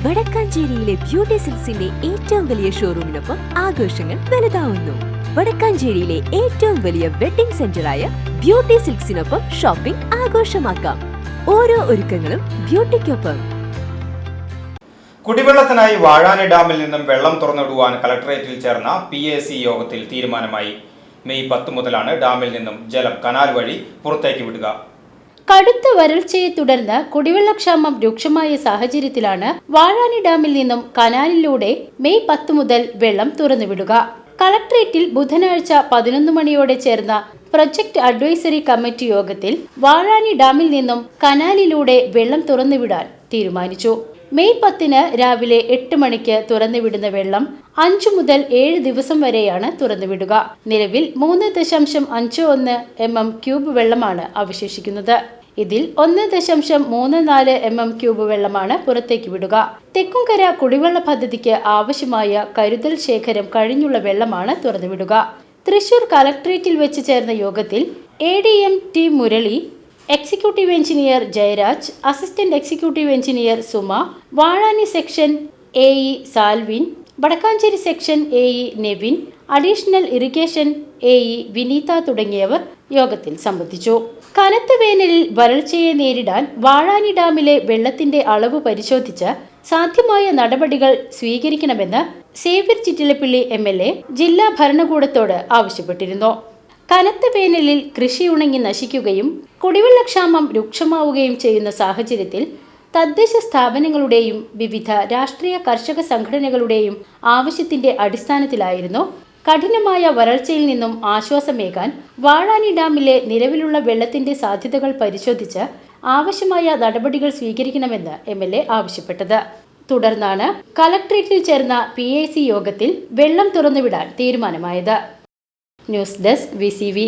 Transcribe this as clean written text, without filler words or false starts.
വടക്കാഞ്ചേരിയിലെ beauty സിൽക്സിന്റെ ഏറ്റവും വലിയ ഷോറൂമിനൊപ്പം ആഘോഷങ്ങൾ വലുതാവുന്നു. വടക്കാഞ്ചേരിയിലെ ഏറ്റവും വലിയ വെഡിംഗ് സെന്ററായ ബ്യൂട്ടി സിൽക്സിനൊപ്പം ഷോപ്പിംഗ് ആഘോഷമാക്കാം. ഓരോ ഒരുക്കങ്ങളും ബ്യൂട്ടിക്കൊപ്പം. കുടിവെള്ളത്തിനായി വാഴാനി ഡാമിൽ നിന്നും വെള്ളം തുറന്നുവിടുവാൻ കളക്ടറേറ്റിൽ ചേർന്ന PAC യോഗത്തിൽ തീരുമാനമായി. മെയ് 10 മുതലാണ് ഡാമിൽ നിന്നും ജലം കനാൽ വഴി പുറത്തേക്ക് വിടുക. കടുത്ത വരൾച്ചയെ തുടർന്ന് കുടിവെള്ളക്ഷാമം രൂക്ഷമായ സാഹചര്യത്തിലാണ് വാഴാനി ഡാമിൽ നിന്നും കനാലിലൂടെ മെയ് 10 മുതൽ വെള്ളം തുറന്നുവിടുക. കളക്ടറേറ്റിൽ ബുധനാഴ്ച 11 മണിയോടെ ചേർന്ന പ്രൊജക്ട് അഡ്വൈസറി കമ്മിറ്റി യോഗത്തിൽ വാഴാനി ഡാമിൽ നിന്നും കനാലിലൂടെ വെള്ളം തുറന്നുവിടാൻ തീരുമാനിച്ചു. മെയ് 10 രാവിലെ 8 മണിക്ക് തുറന്നുവിടുന്ന വെള്ളം 5 മുതൽ 7 ദിവസം വരെയാണ് തുറന്നുവിടുക. നിലവിൽ 3.51 mm³ വെള്ളമാണ് അവശേഷിക്കുന്നത്. ഇതിൽ 1.34 mm³ വെള്ളമാണ് പുറത്തേക്ക് വിടുക. തെക്കുംകര കുടിവെള്ള പദ്ധതിക്ക് ആവശ്യമായ കരുതൽ ശേഖരം കഴിഞ്ഞുള്ള വെള്ളമാണ് തുറന്നുവിടുക. തൃശൂർ കളക്ടറേറ്റിൽ വെച്ച് ചേർന്ന യോഗത്തിൽ ADM T Murali, executive engineer Jayaraj, assistant executive engineer Suma, Vazhani section AE Salvin, Vadakkanchery section AE Nevin, additional irrigation AE Vineetha തുടങ്ങിയവർ യോഗത്തിൽ സംബന്ധിച്ചു. കനത്ത വേനലിൽ വരൾച്ചയെ നേരിടാൻ വാഴാനി ഡാമിലെ വെള്ളത്തിന്റെ അളവ് പരിശോധിച്ച് സാധ്യമായ നടപടികൾ സ്വീകരിക്കണമെന്ന് സേവ്യർ ചിറ്റിലപ്പിള്ളി MLA ജില്ലാ ഭരണകൂടത്തോട് ആവശ്യപ്പെട്ടിരുന്നു. കനത്ത വേനലിൽ കൃഷി ഉണങ്ങി നശിക്കുകയും കുടിവെള്ളക്ഷാമം രൂക്ഷമാവുകയും ചെയ്യുന്ന സാഹചര്യത്തിൽ തദ്ദേശ സ്ഥാപനങ്ങളുടെയും വിവിധ രാഷ്ട്രീയ കർഷക സംഘടനകളുടെയും ആവശ്യത്തിന്റെ അടിസ്ഥാനത്തിലായിരുന്നു കഠിനമായ വരൾച്ചയിൽ നിന്നും ആശ്വാസമേകാൻ വാഴാനി ഡാമിലെ നിലവിലുള്ള വെള്ളത്തിന്റെ സാധ്യതകൾ പരിശോധിച്ച് ആവശ്യമായ നടപടികൾ സ്വീകരിക്കണമെന്ന് MLA ആവശ്യപ്പെട്ടത്. തുടർന്നാണ് കളക്ടറേറ്റിൽ ചേർന്ന PAC യോഗത്തിൽ വെള്ളം തുറന്നുവിടാൻ തീരുമാനമായത്. News desk VCV.